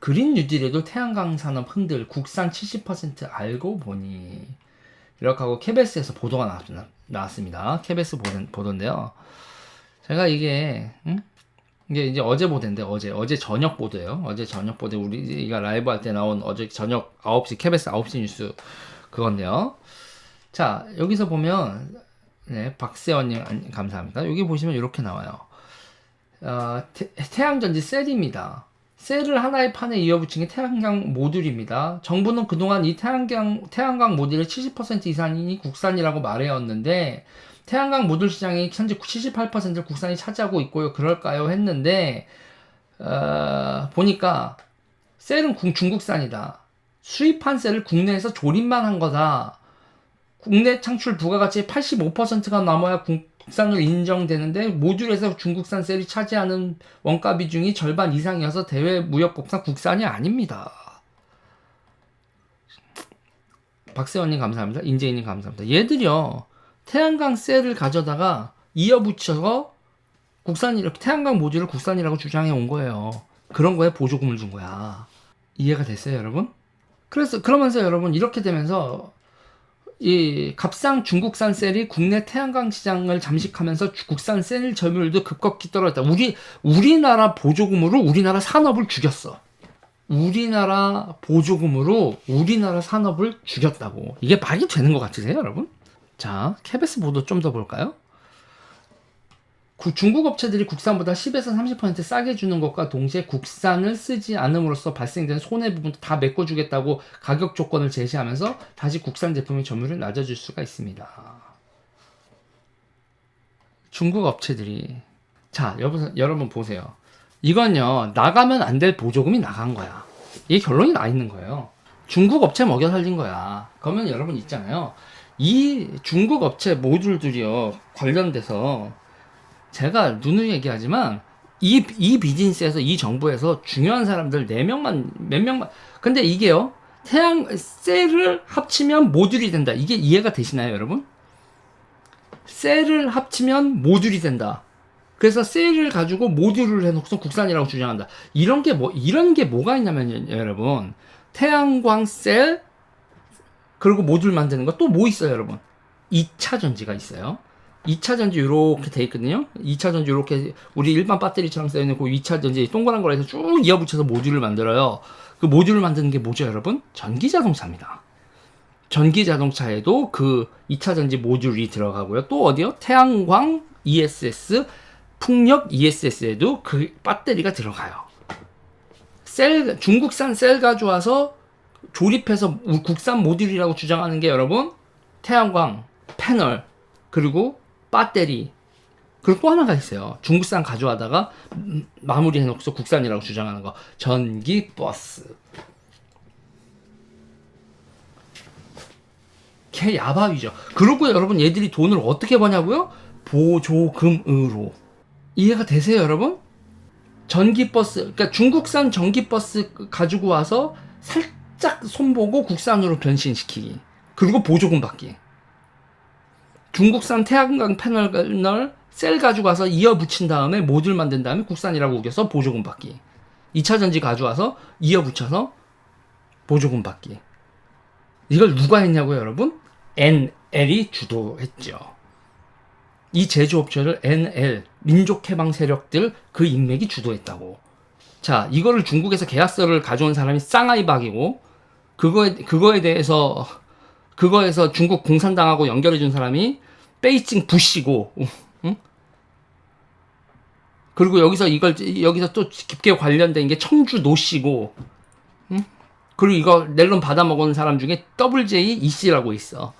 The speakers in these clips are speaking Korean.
그린 뉴딜에도 태양광 산업 흔들 국산 70% 알고 보니 이렇게 하고 KBS에서 보도가 나왔습니다. KBS 보도인데요. 제가 이게 이제 어제 보도인데 어제 저녁 보도예요. 어제 저녁 보도 우리가 라이브 할 때 나온 어제 저녁 9시 KBS 9시 뉴스 그건데요. 자, 여기서 보면 네, 박세원님 감사합니다. 여기 보시면 이렇게 나와요. 태양전지 셀입니다. 셀을 하나의 판에 이어붙인 게 태양광 모듈입니다. 정부는 그동안 이 태양광 모듈의 70% 이상이 국산이라고 말해왔는데 태양광 모듈 시장이 현재 78%를 국산이 차지하고 있고요. 그럴까요? 했는데 보니까 셀은 중국산이다. 수입한 셀을 국내에서 조립만 한 거다. 국내 창출 부가가치의 85%가 넘어야 국산으로 인정되는데 모듈에서 중국산 셀이 차지하는 원가 비중이 절반 이상이어서 대외 무역법상 국산이 아닙니다. 박세원님 감사합니다. 인재인님 감사합니다. 얘들이요 태양광 셀을 가져다가 이어붙여서 이렇게 태양광 모듈을 국산이라고 주장해 온 거예요. 그런 거에 보조금을 준 거야. 이해가 됐어요, 여러분? 그러면서 여러분 이렇게 되면서 이 값싼 중국산 셀이 국내 태양광 시장을 잠식하면서 국산 셀 점유율도 급격히 떨어졌다. 우리나라 보조금으로 우리나라 산업을 죽였어. 우리나라 보조금으로 우리나라 산업을 죽였다고. 이게 말이 되는 것 같으세요, 여러분? 자, KBS 보도 좀 더 볼까요? 중국 업체들이 국산보다 10에서 30% 싸게 주는 것과 동시에 국산을 쓰지 않음으로써 발생되는 손해 부분도 다 메꿔주겠다고 가격 조건을 제시하면서 다시 국산 제품의 점유율을 낮아줄 수가 있습니다. 중국 업체들이 자, 여러분 보세요. 이건요 나가면 안 될 보조금이 나간 거야. 이게 결론이 나 있는 거예요. 중국 업체 먹여 살린 거야. 그러면 여러분 있잖아요. 이 중국 업체 모듈들이요 관련돼서 제가 누누이 얘기하지만 이 비즈니스에서 이 정부에서 중요한 사람들 몇 명만 근데 이게요 셀을 합치면 모듈이 된다. 이게 이해가 되시나요, 여러분? 셀을 합치면 모듈이 된다. 그래서 셀을 가지고 모듈을 해놓고서 국산이라고 주장한다. 이런 게 뭐가 있냐면 여러분 태양광 셀 그리고 모듈 만드는 거 또 뭐 있어요, 여러분? 2차 전지가 있어요. 2차 전지 이렇게 돼 있거든요. 2차 전지 이렇게 우리 일반 배터리처럼 써 있는 그 2차 전지 동그란 거에서 쭉 이어붙여서 모듈을 만들어요. 그 모듈을 만드는 게 뭐죠, 여러분? 전기 자동차입니다. 전기 자동차에도 그 2차 전지 모듈이 들어가고요. 또 어디요? 태양광 ESS, 풍력 ESS에도 그 배터리가 들어가요. 중국산 셀 가져와서 조립해서 국산 모듈이라고 주장하는 게 여러분 태양광 패널 그리고 배터리 그리고 또 하나가 있어요. 중국산 가져와다가 마무리 해놓고서 국산이라고 주장하는 거 전기 버스. 개 야바위죠. 그리고 여러분 얘들이 돈을 어떻게 버냐고요? 보조금으로. 이해가 되세요, 여러분? 전기버스, 그러니까 중국산 전기버스 가지고 와서 살짝 손보고 국산으로 변신시키기. 그리고 보조금 받기. 중국산 태양광 패널 셀 가지고 와서 이어 붙인 다음에 모듈 만든 다음에 국산이라고 우겨서 보조금 받기. 2차 전지 가져와서 이어 붙여서 보조금 받기. 이걸 누가 했냐고요, 여러분? NL이 주도했죠. 이 제조업체를 NL, 민족해방 세력들 그 인맥이 주도했다고. 자, 이거를 중국에서 계약서를 가져온 사람이 쌍아이박이고, 그거에 대해서, 그거에서 중국 공산당하고 연결해준 사람이 베이징 부시고, 응? 그리고 여기서 또 깊게 관련된 게 청주 노씨고, 응? 그리고 이거 넬론 받아먹은 사람 중에 WJ 이씨라고 있어.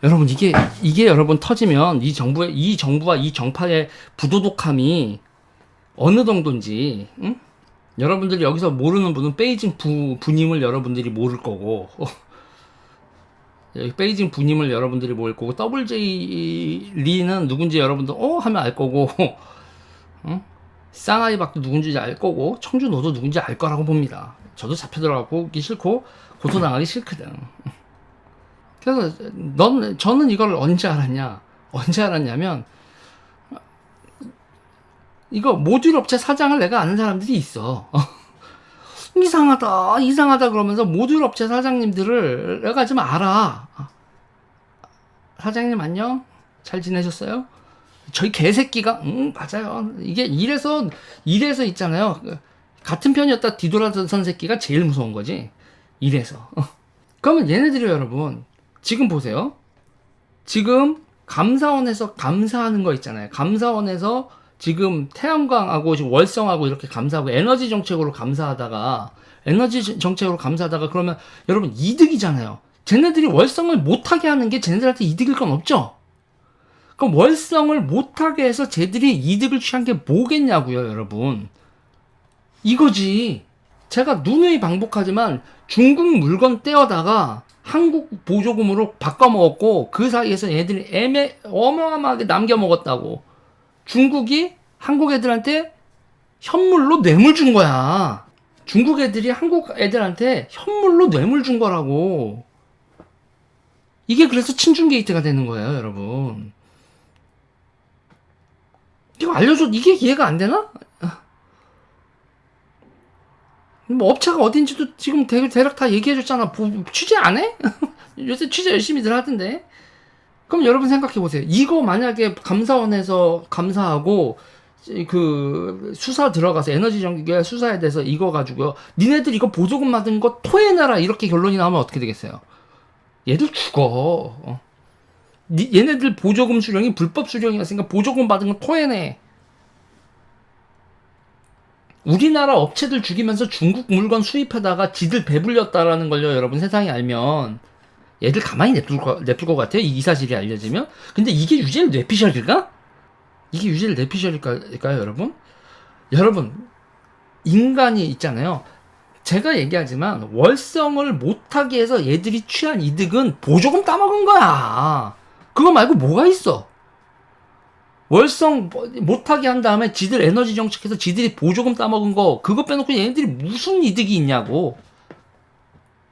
여러분 이게 여러분 터지면 이 정부와 이 정파의 부도덕함이 어느 정도인지 응? 여러분들이 여기서 모르는 분은 베이징 부님을 여러분들이 모를 거고 베이징 부님을 여러분들이 모를 거고 WJ 리는 누군지 여러분들 하면 알 거고 응? 쌍아이박도 누군지 알 거고 청주노도 누군지 알 거라고 봅니다. 저도 잡혀 들어가기 싫고 고소당하기 싫거든. 그래서 저는 이걸 언제 알았냐면 이거 모듈 업체 사장을 내가 아는 사람들이 있어. 이상하다 그러면서 모듈 업체 사장님들을 내가 좀 알아. 사장님 안녕? 잘 지내셨어요? 저희 개새끼가 맞아요. 이게 이래서 있잖아요. 같은 편이었다 뒤돌아선 새끼가 제일 무서운 거지. 이래서. 그러면 얘네들이 여러분 지금 보세요. 지금 감사원에서 감사하는 거 있잖아요. 감사원에서 지금 태양광하고 지금 월성하고 이렇게 감사하고 에너지 정책으로 감사하다가 그러면 여러분 이득이잖아요. 쟤네들이 월성을 못하게 하는 게 쟤네들한테 이득일 건 없죠. 그럼 월성을 못하게 해서 쟤들이 이득을 취한 게 뭐겠냐고요, 여러분. 이거지. 제가 누누이 반복하지만 중국 물건 떼어다가 한국 보조금으로 바꿔먹었고 그 사이에서 얘들이 어마어마하게 남겨먹었다고. 중국이 한국 애들한테 현물로 뇌물 준 거야. 중국 애들이 한국 애들한테 현물로 뇌물 준 거라고. 이게 그래서 친중 게이트가 되는 거예요, 여러분. 이거 알려줘. 이게 이해가 안 되나? 뭐 업체가 어딘지도 지금 대략 다 얘기해줬잖아. 취재 안 해? 요새 취재 열심히들 하던데. 그럼 여러분 생각해보세요. 이거 만약에 감사원에서 감사하고 그 수사 들어가서 에너지 정기계 수사에 대해서 이거 가지고요. 니네들 이거 보조금 받은 거 토해내라 이렇게 결론이 나오면 어떻게 되겠어요? 얘들 죽어. 얘네들 보조금 수령이 불법 수령이었으니까 보조금 받은 거 토해내. 우리나라 업체들 죽이면서 중국 물건 수입하다가 지들 배불렸다라는 걸요, 여러분 세상에 알면 얘들 가만히 냅둘 것 같아요. 이 사실이 알려지면. 근데 이게 유죄를 뇌피셜일까? 이게 유죄를 뇌피셜일까요, 여러분? 여러분, 인간이 있잖아요. 제가 얘기하지만 월성을 못하게 해서 얘들이 취한 이득은 보조금 따먹은 거야. 그거 말고 뭐가 있어? 월성 못하게 한 다음에 지들 에너지 정책해서 지들이 보조금 따먹은 거 그거 빼놓고 얘네들이 무슨 이득이 있냐고.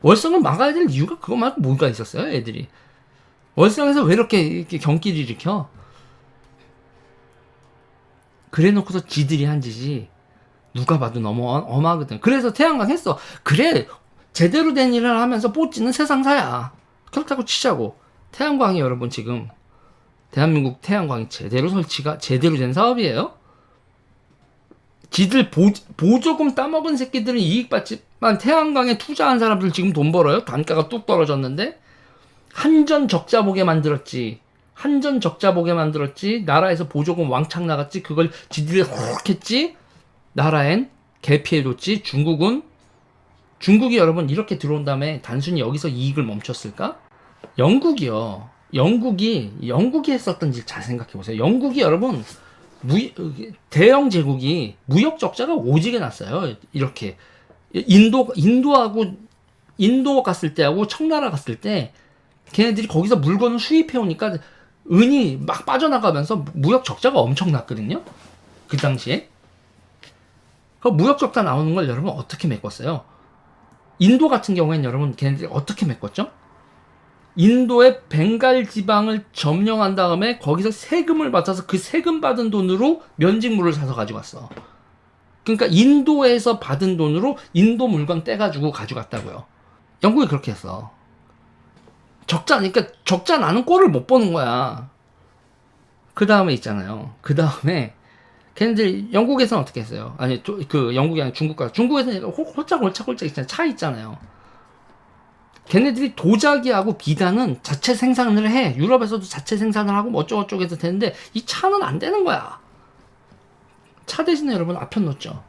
월성을 막아야 될 이유가 그거 말고 뭐가 있었어요, 애들이. 월성에서 왜 이렇게 경기를 일으켜? 그래 놓고서 지들이 한 짓이 누가 봐도 너무 엄하거든. 그래서 태양광 했어. 그래, 제대로 된 일을 하면서 뽀찌는 세상사야. 그렇다고 치자고. 태양광이 여러분 지금 대한민국 태양광이 설치가 제대로 된 사업이에요? 지들 보조금 따먹은 새끼들은 이익 받지만 태양광에 투자한 사람들 지금 돈 벌어요? 단가가 뚝 떨어졌는데? 한전 적자 보게 만들었지. 나라에서 보조금 왕창 나갔지. 그걸 지들이 확 했지. 나라엔 개피해줬지. 중국이 여러분 이렇게 들어온 다음에 단순히 여기서 이익을 멈췄을까? 영국이 했었던 일 잘 생각해보세요. 영국이 여러분 대영 제국이 무역 적자가 오지게 났어요. 이렇게 인도 갔을 때하고 청나라 갔을 때 걔네들이 거기서 물건을 수입해 오니까 은이 막 빠져나가면서 무역 적자가 엄청 났거든요. 그 당시에. 그 무역 적자 나오는 걸 여러분 어떻게 메꿨어요? 인도 같은 경우에는 여러분 걔네들이 어떻게 메꿨죠? 인도의 벵갈 지방을 점령한 다음에 거기서 세금을 받아서 그 세금 받은 돈으로 면직물을 사서 가져갔어. 그러니까 인도에서 받은 돈으로 인도 물건 떼가지고 가져갔다고요. 영국이 그렇게 했어. 그러니까 적자 나는 꼴을 못 보는 거야. 그 다음에 있잖아요. 걔네들 영국에서는 어떻게 했어요? 아니 영국이 아니라 중국에서는 홀짝홀짝 있잖아요. 차 있잖아요. 걔네들이 도자기하고 비단은 자체 생산을 해. 유럽에서도 자체 생산을 하고 뭐 어쩌고저쩌고 해서 되는데 이 차는 안 되는 거야. 차 대신에 여러분 아편 넣었죠.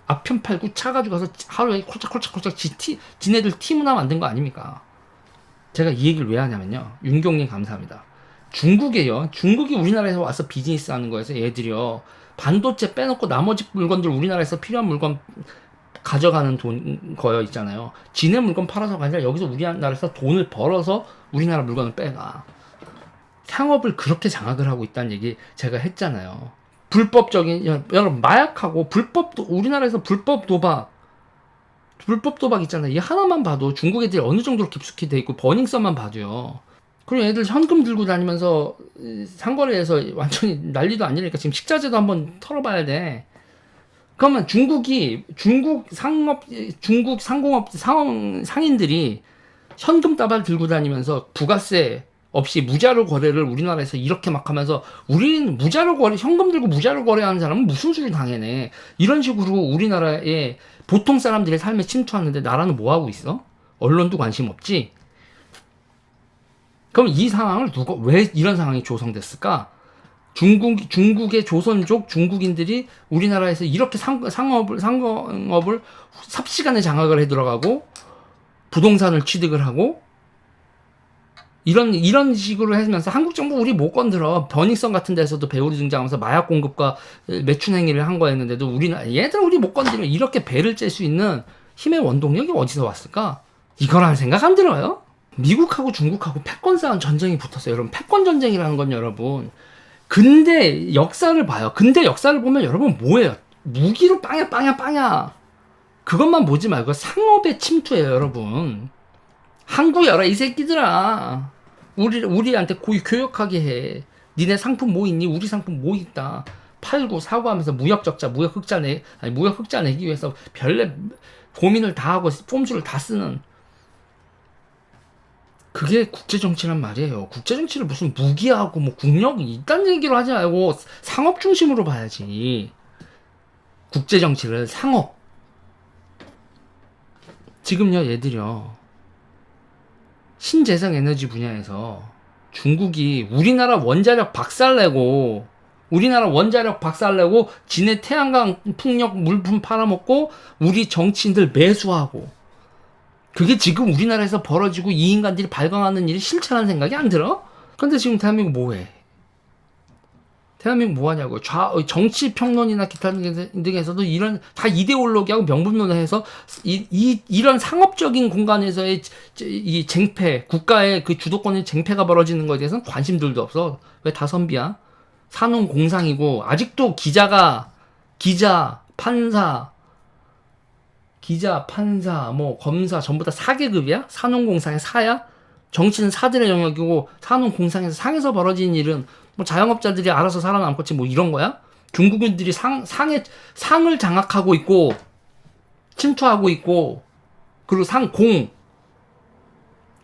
아편 팔고 차 가지고 가서 하루에 콜짝콜짝 지네들 팀 하나 만든 거 아닙니까? 제가 이 얘기를 왜 하냐면요. 윤경님 감사합니다. 중국이 우리나라에서 와서 비즈니스 하는 거에서 얘들이요. 반도체 빼놓고 나머지 물건들 우리나라에서 필요한 물건 가져가는 거요 있잖아요. 지네 물건 팔아서가 아니라 여기서 우리나라에서 돈을 벌어서 우리나라 물건을 빼가. 상업을 그렇게 장악을 하고 있다는 얘기 제가 했잖아요. 여러분 마약하고 우리나라에서 불법 도박 있잖아요. 이 하나만 봐도 중국 애들이 어느 정도로 깊숙이 돼 있고 버닝썬만 봐도요. 그리고 애들 현금 들고 다니면서 상거래에서 완전히 난리도 아니니까 지금 식자재도 한번 털어봐야 돼. 그러면 중국 상공업 상인들이 현금 따발 들고 다니면서 부가세 없이 무자료 거래를 우리나라에서 이렇게 막 하면서 우리는 무자료 거래, 현금 들고 무자료 거래하는 사람은 무슨 수를 당해내. 이런 식으로 우리나라의 보통 사람들의 삶에 침투하는데 나라는 뭐 하고 있어? 언론도 관심 없지? 그럼 이 상황을 왜 이런 상황이 조성됐을까? 중국의 조선족 중국인들이 우리나라에서 이렇게 상업을 삽시간에 장악을 해 들어가고 부동산을 취득을 하고 이런 식으로 하면서 한국 정부 우리 못 건드려. 버닝썬 같은 데서도 배우리 등장하면서 마약 공급과 매춘 행위를 한 거였는데도 얘들 우리 못 건드려. 이렇게 배를 짤 수 있는 힘의 원동력이 어디서 왔을까? 이거라는 생각 안 들어요? 미국하고 중국하고 패권 싸움 전쟁이 붙었어요. 여러분, 패권 전쟁이라는 건 여러분, 근대 역사를 봐요. 근대 역사를 보면 여러분 뭐예요? 무기로 빵야. 그것만 보지 말고 상업에 침투해요, 여러분. 한국여라 이 새끼들아. 우리한테 교역하게 해. 니네 상품 뭐 있니? 우리 상품 뭐 있다. 팔고 사고 하면서 무역 흑자 내기 위해서 별내 고민을 다 하고 폼수를 다 쓰는, 그게 국제정치란 말이에요. 국제정치를 무슨 무기하고 뭐 국력 이딴 얘기로 하지 말고 상업 중심으로 봐야지. 국제정치를 상업. 지금요, 얘들이요, 신재생 에너지 분야에서 중국이 우리나라 원자력 박살내고 지네 태양광 풍력 물품 팔아먹고 우리 정치인들 매수하고, 그게 지금 우리나라에서 벌어지고 이 인간들이 발광하는 일이 실체라는 생각이 안 들어? 근데 지금 대한민국 뭐해? 대한민국 뭐하냐고. 정치 평론이나 기타 등에서도 이런 다 이데올로기하고 명분론을 해서 이런 상업적인 공간에서의 이 쟁패, 국가의 그 주도권의 쟁패가 벌어지는 거에 대해서는 관심들도 없어. 왜 다 선비야? 산업 공상이고 아직도 기자, 판사, 뭐 검사 전부 다 사계급이야? 산업공상의 사야? 정치는 사들의 영역이고 산업공상에서 상에서 벌어지는 일은 뭐 자영업자들이 알아서 살아남겠지 뭐 이런 거야? 중국인들이 상을 장악하고 있고 침투하고 있고, 그리고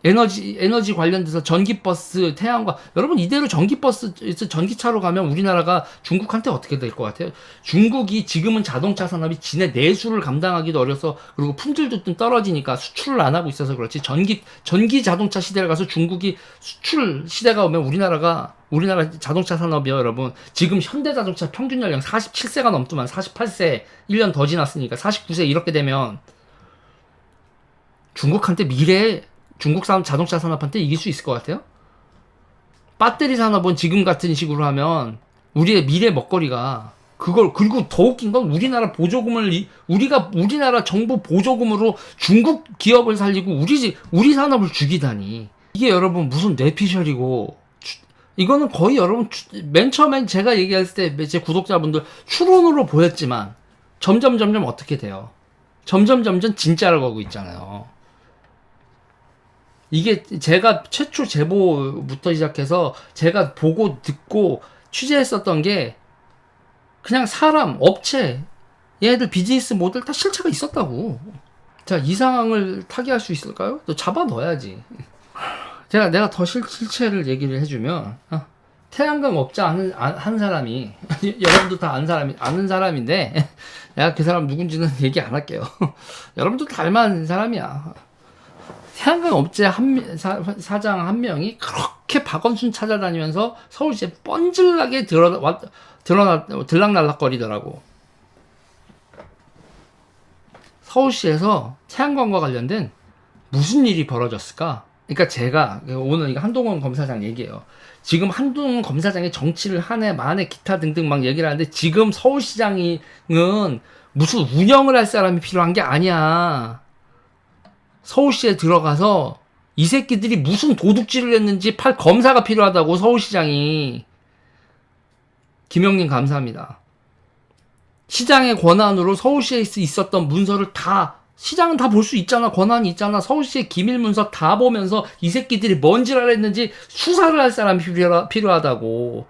에너지 관련돼서 전기버스, 태양광. 여러분, 이대로 전기차로 가면 우리나라가 중국한테 어떻게 될 것 같아요? 중국이 지금은 자동차 산업이 지네 내수를 감당하기도 어려서, 그리고 품질도 좀 떨어지니까 수출을 안 하고 있어서 그렇지. 전기 자동차 시대를 가서 중국이 수출 시대가 오면 우리나라 자동차 산업이요, 여러분. 지금 현대자동차 평균 연령 47세가 넘더만 48세 1년 더 지났으니까 49세 이렇게 되면 중국한테 중국 자동차 산업한테 이길 수 있을 것 같아요? 배터리 산업은 지금 같은 식으로 하면 우리의 미래 먹거리가 그리고 더 웃긴 건 우리나라 정부 보조금으로 중국 기업을 살리고 우리 산업을 죽이다니. 이게 여러분 무슨 뇌피셜이고, 이거는 거의 여러분 맨 처음엔 제가 얘기했을 때 제 구독자분들 추론으로 보였지만 점점 어떻게 돼요? 점점 진짜를 거고 있잖아요. 이게 제가 최초 제보부터 시작해서 제가 보고 듣고 취재했었던 게 그냥 사람, 업체, 얘네들 비즈니스 모델 다 실체가 있었다고. 자, 이 상황을 타개할 수 있을까요? 또 잡아 넣어야지. 내가 더 실체를 얘기를 해주면, 태양광 업자 한 사람이 여러분도 다 아는 사람인데 내가 그 사람 누군지는 얘기 안 할게요. 여러분도 다 알만한 사람이야. 태양광 업체 사장 한 명이 그렇게 박원순 찾아다니면서 서울시에 뻔질나게 들락날락거리더라고. 서울시에서 태양광과 관련된 무슨 일이 벌어졌을까? 그러니까 제가 오늘 이거 한동훈 검사장 얘기예요. 지금 한동훈 검사장이 정치를 한 해 만에 기타 등등 막 얘기를 하는데, 지금 서울시장은 무슨 운영을 할 사람이 필요한 게 아니야. 서울시에 들어가서 이 새끼들이 무슨 도둑질을 했는지 팔 검사가 필요하다고, 서울시장이. 김영님 감사합니다. 시장의 권한으로 서울시에 있었던 문서를 다 시장은 다 볼 수 있잖아. 권한이 있잖아. 서울시의 기밀문서 다 보면서 이 새끼들이 뭔 지랄을 했는지 수사를 할 사람이 필요하다고.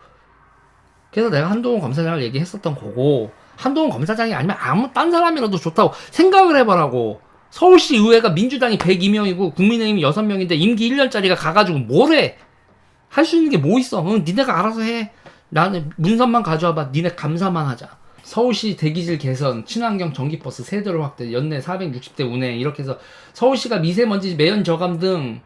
그래서 내가 한동훈 검사장을 얘기했었던 거고, 한동훈 검사장이 아니면 아무 딴 사람이라도 좋다고 생각을 해보라고. 서울시 의회가 민주당이 102명이고 국민의힘이 6명인데 임기 1년짜리가 가가지고 뭘 해? 할 수 있는 게 뭐 있어? 응, 니네가 알아서 해. 나는 문서만 가져와봐. 니네 감사만 하자. 서울시 대기질 개선, 친환경 전기버스 세대로 확대, 연내 460대 운행 이렇게 해서 서울시가 미세먼지 매연 저감 등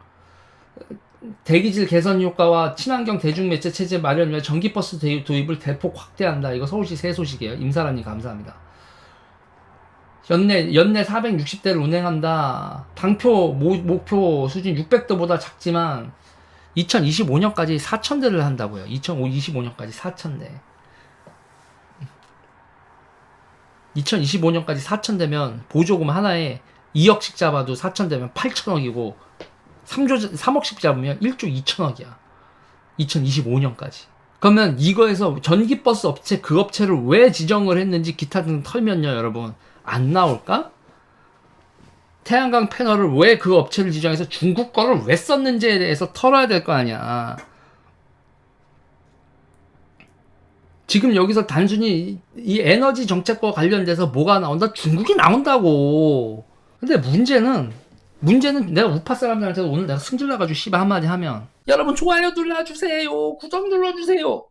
대기질 개선 효과와 친환경 대중매체 체제 마련 위해 전기버스 도입을 대폭 확대한다. 이거 서울시 새 소식이에요. 임사라님 감사합니다. 연내 460대를 운행한다. 당표 목표 수준 600대보다 작지만 2025년까지 4,000대를 한다고요. 2025년까지 4,000대. 2025년까지 4,000대면 보조금 하나에 2억씩 잡아도 4,000대면 8,000억이고 3억씩 잡으면 1조 2천억이야. 2025년까지. 그러면 이거에서 전기버스 업체 그 업체를 왜 지정을 했는지 기타 등 털면요, 여러분. 안 나올까? 태양광 패널을 왜 그 업체를 지정해서 중국 거를 왜 썼는지에 대해서 털어야 될 거 아니야. 지금 여기서 단순히 이 에너지 정책과 관련돼서 뭐가 나온다? 중국이 나온다고. 근데 문제는 내가 우파 사람들한테 오늘 내가 승질나가지고 씨발 한마디 하면 여러분 좋아요 눌러주세요. 구독 눌러주세요.